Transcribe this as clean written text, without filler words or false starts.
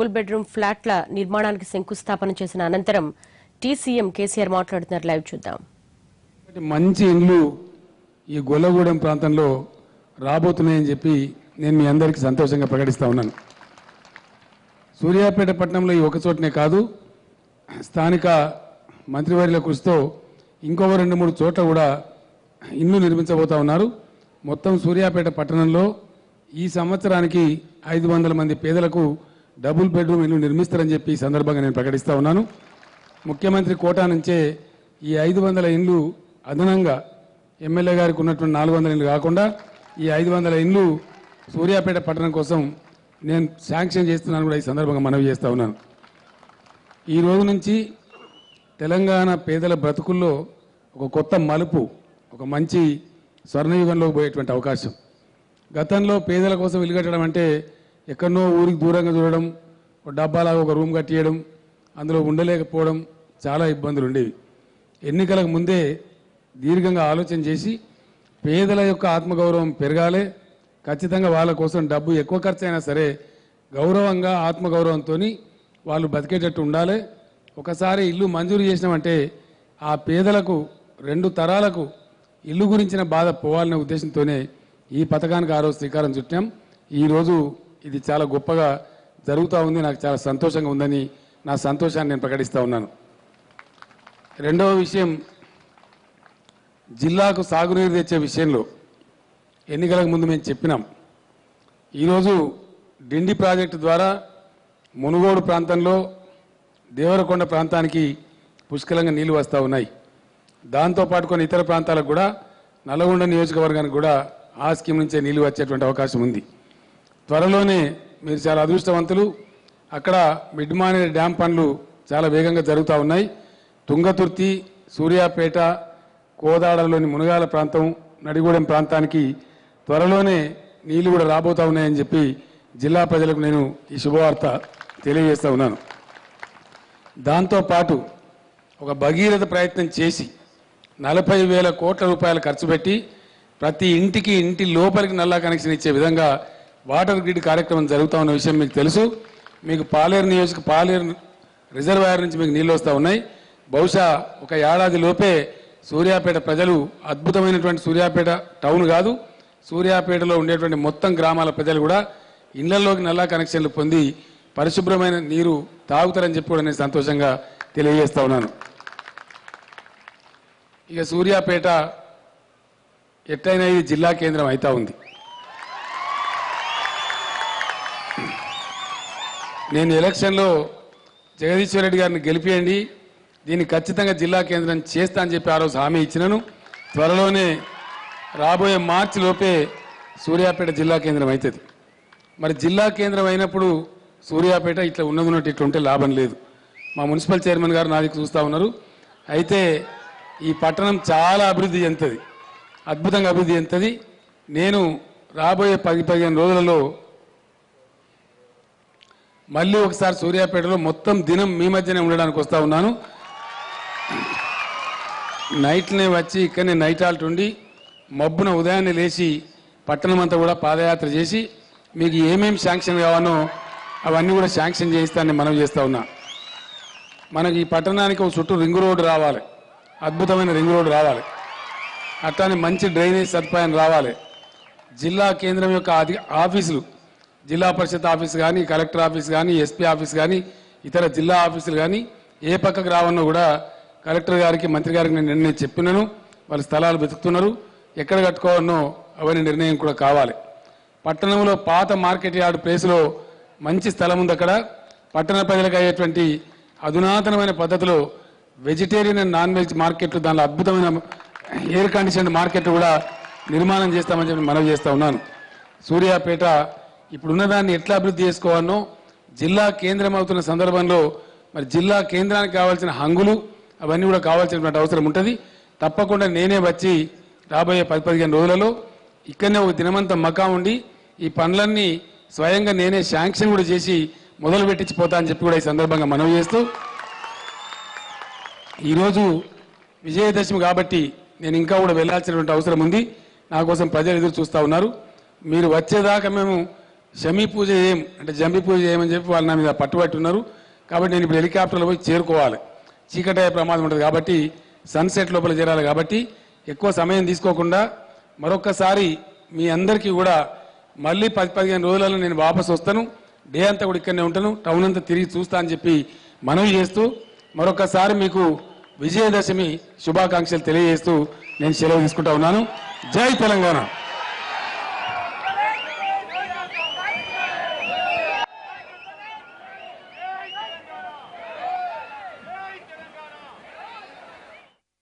Full bedroom ఫ్లాట్ల నిర్మాణానికి శంకుస్థాపన చేసిన అనంతరం టీసీఎం కేసీఆర్ మాట్లాడుతున్నారు. లైవ్ చూద్దాం. మంచి ఇండ్లు ఈ గొల్లగూడెం ప్రాంతంలో రాబోతున్నాయని చెప్పి నేను మీ అందరికీ సంతోషంగా ప్రకటిస్తా ఉన్నాను. సూర్యాపేట పట్టణంలో ఈ ఒక చోటనే కాదు, స్థానిక మంత్రివర్యుల కృషితో ఇంకొక 2-3 చోట్ల కూడా ఇల్లు నిర్మించబోతా ఉన్నారు. మొత్తం సూర్యాపేట పట్టణంలో ఈ సంవత్సరానికి 500 మంది పేదలకు డబుల్ బెడ్రూమ్ ఇల్లు నిర్మిస్తారని చెప్పి ఈ సందర్భంగా నేను ప్రకటిస్తా ఉన్నాను. ముఖ్యమంత్రి కోటా నుంచే ఈ 500 ఇండ్లు అదనంగా ఎమ్మెల్యే గారికి ఉన్నటువంటి 400 ఇండ్లు కాకుండా ఈ 500 ఇండ్లు సూర్యాపేట పట్టణం కోసం నేను శాంక్షన్ చేస్తున్నాను కూడా ఈ సందర్భంగా మనవి చేస్తా ఉన్నాను. ఈ రోజు నుంచి తెలంగాణ పేదల బ్రతుకుల్లో ఒక కొత్త మలుపు, ఒక మంచి స్వర్ణయుగంలోకి పోయేటువంటి అవకాశం. గతంలో పేదల కోసం ఇల్లు కట్టడం అంటే ఎక్కడనో ఊరికి దూరంగా చూడడం, ఒక డబ్బాలాగా ఒక రూమ్ కట్టియడం, అందులో ఉండలేకపోవడం, చాలా ఇబ్బందులు ఉండేవి. ఎన్నికలకు ముందే దీర్ఘంగా ఆలోచన చేసి పేదల యొక్క ఆత్మగౌరవం పెరగాలి, ఖచ్చితంగా వాళ్ళ కోసం డబ్బు ఎక్కువ ఖర్చు అయినా సరే గౌరవంగా ఆత్మగౌరవంతో వాళ్ళు బతికేటట్టు ఉండాలి. ఒకసారి ఇల్లు మంజూరు చేసినామంటే ఆ పేదలకు 2 తరాలకు ఇల్లు గురించిన బాధ పోవాలనే ఉద్దేశంతోనే ఈ పథకానికి ఆ రోజు శ్రీకారం చుట్టాం. ఈరోజు ఇది చాలా గొప్పగా జరుగుతూ ఉంది. నాకు చాలా సంతోషంగా ఉందని నా సంతోషాన్ని నేను ప్రకటిస్తూ ఉన్నాను. రెండవ విషయం, జిల్లాకు సాగునీరు తెచ్చే విషయంలో ఎన్నికలకు ముందు మేము చెప్పినాం. ఈరోజు డిండి ప్రాజెక్టు ద్వారా మునుగోడు ప్రాంతంలో దేవరకొండ ప్రాంతానికి పుష్కలంగా నీళ్లు వస్తూ ఉన్నాయి. దాంతోపాటు కొన్ని ఇతర ప్రాంతాలకు కూడా నల్లగొండ నియోజకవర్గానికి కూడా ఆ స్కీమ్ నుంచే నీళ్లు వచ్చేటువంటి అవకాశం ఉంది. త్వరలోనే మీరు చాలా అదృష్టవంతులు, అక్కడ మిడ్మానేరు డ్యామ్ పనులు చాలా వేగంగా జరుగుతూ ఉన్నాయి. తుంగతుర్తి, సూర్యాపేట, కోదాడలోని మునగాల ప్రాంతం, నడిగూడెం ప్రాంతానికి త్వరలోనే నీళ్లు కూడా రాబోతూ ఉన్నాయని చెప్పి జిల్లా ప్రజలకు నేను ఈ శుభవార్త తెలియజేస్తూ ఉన్నాను. దాంతోపాటు ఒక భగీరథ ప్రయత్నం చేసి 40,000 కోట్ల రూపాయలు ఖర్చు పెట్టి ప్రతి ఇంటికి ఇంటి లోపలికి నల్లా కనెక్షన్ ఇచ్చే విధంగా వాటర్ గ్రిడ్ కార్యక్రమం జరుగుతూ ఉన్న విషయం మీకు తెలుసు. మీకు పాలేరు రిజర్వాయర్ నుంచి మీకు నీళ్ళు వస్తూ ఉన్నాయి. బహుశా ఒక ఏడాది లోపే సూర్యాపేట ప్రజలు అద్భుతమైనటువంటి సూర్యాపేట టౌన్ కాదు, సూర్యాపేటలో ఉండేటువంటి మొత్తం గ్రామాల ప్రజలు కూడా ఇళ్లలోకి నల్లా కనెక్షన్లు పొంది పరిశుభ్రమైన నీరు తాగుతారని చెప్పి కూడా నేను సంతోషంగా తెలియజేస్తా ఉన్నాను. ఇక సూర్యాపేట ఎట్టయినా ఇది జిల్లా కేంద్రం అవుతా ఉంది. నేను ఎలక్షన్లో జగదీశ్వర్ రెడ్డి గారిని గెలిపియండి, దీన్ని ఖచ్చితంగా జిల్లా కేంద్రం చేస్తా అని చెప్పి ఆ రోజు హామీ ఇచ్చినాను. త్వరలోనే రాబోయే మార్చి లోపే సూర్యాపేట జిల్లా కేంద్రం అవుతుంది. మరి జిల్లా కేంద్రం అయినప్పుడు సూర్యాపేట ఇట్లా ఉన్నట్టు ఇట్లా ఉంటే లాభం లేదు. మా మున్సిపల్ చైర్మన్ గారు నాది చూస్తూ ఉన్నారు. అయితే ఈ పట్టణం చాలా అభివృద్ధి చెందుతుంది, అద్భుతంగా అభివృద్ధి చెందుతుంది. నేను రాబోయే 10-15 రోజులలో మళ్ళీ ఒకసారి సూర్యాపేటలో మొత్తం దినం మీ మధ్యనే ఉండడానికి వస్తూ ఉన్నాను. నైట్నే వచ్చి ఇక్కడనే నైట్ హాల్ట్ ఉండి మబ్బున ఉదయాన్నే లేచి పట్టణం అంతా కూడా పాదయాత్ర చేసి మీకు ఏమేమి శాంక్షన్ కావాలో అవన్నీ కూడా శాంక్షన్ చేయిస్తానని మనం చేస్తూ ఉన్నా. మనకి ఈ పట్టణానికి ఒక చుట్టూ రింగ్ రోడ్డు రావాలి, అద్భుతమైన రింగ్ రోడ్డు రావాలి, అట్లానే మంచి డ్రైనేజ్ సదుపాయం రావాలి. జిల్లా కేంద్రం యొక్క ఆఫీసులు, జిల్లా పరిషత్ ఆఫీస్ కానీ, కలెక్టర్ ఆఫీస్ కానీ, ఎస్పీ ఆఫీస్ కానీ, ఇతర జిల్లా ఆఫీసులు కానీ ఏ పక్కకు రావన్నో కూడా కలెక్టర్ గారికి, మంత్రి గారికి నేను నిర్ణయం చెప్పినాను. వాళ్ళు స్థలాలు వెతుకుతున్నారు, ఎక్కడ కట్టుకోవాలనో అవన్నీ నిర్ణయం కూడా కావాలి. పట్టణంలో పాత మార్కెట్ యార్డ్ ప్లేస్లో మంచి స్థలం ఉంది. అక్కడ పట్టణ ప్రజలకు అయ్యేటువంటి అధునాతనమైన పద్ధతిలో వెజిటేరియన్ అండ్ నాన్ వెజ్ మార్కెట్లు, దానిలో అద్భుతమైన ఎయిర్ కండిషన్ మార్కెట్లు కూడా నిర్మాణం చేస్తామని చెప్పి మనవి చేస్తూ ఉన్నాను. సూర్యాపేట ఇప్పుడున్న దాన్ని ఎట్లా అభివృద్ధి చేసుకోవాలనో జిల్లా కేంద్రం అవుతున్న సందర్భంలో మరి జిల్లా కేంద్రానికి కావాల్సిన హంగులు అవన్నీ కూడా కావాల్సినటువంటి అవసరం ఉంటుంది. తప్పకుండా నేనే వచ్చి రాబోయే 10-15 రోజులలో ఇక్కడనే ఒక దినమంతా మకా ఉండి ఈ పనులన్నీ స్వయంగా నేనే శాంక్షన్ కూడా చేసి మొదలు పెట్టించిపోతా అని చెప్పి కూడా ఈ సందర్భంగా మనవి చేస్తూ, ఈరోజు విజయదశమి కాబట్టి నేను ఇంకా కూడా వెళ్లాల్సినటువంటి అవసరం ఉంది. నా కోసం ప్రజలు ఎదురు చూస్తూ ఉన్నారు. మీరు వచ్చేదాకా మేము షమీ పూజ అంటే జంబి పూజ చేయమని చెప్పి వాళ్ళు నా మీద పట్టుబట్టి ఉన్నారు. కాబట్టి నేను ఇప్పుడు హెలికాప్టర్లో పోయి చేరుకోవాలి. చీకటి అయ్యే ప్రమాదం ఉంటుంది కాబట్టి సన్సెట్ లోపల చేరాలి. కాబట్టి ఎక్కువ సమయం తీసుకోకుండా మరొక్కసారి మీ అందరికీ కూడా మళ్ళీ 10-15 రోజులలో నేను వాపసు వస్తాను. డే అంతా కూడా ఇక్కడనే ఉంటాను. టౌన్ అంతా తిరిగి చూస్తా అని చెప్పి మనవి చేస్తూ మరొకసారి మీకు విజయదశమి శుభాకాంక్షలు తెలియజేస్తూ నేను సెలవు తీసుకుంటా ఉన్నాను. జై తెలంగాణ.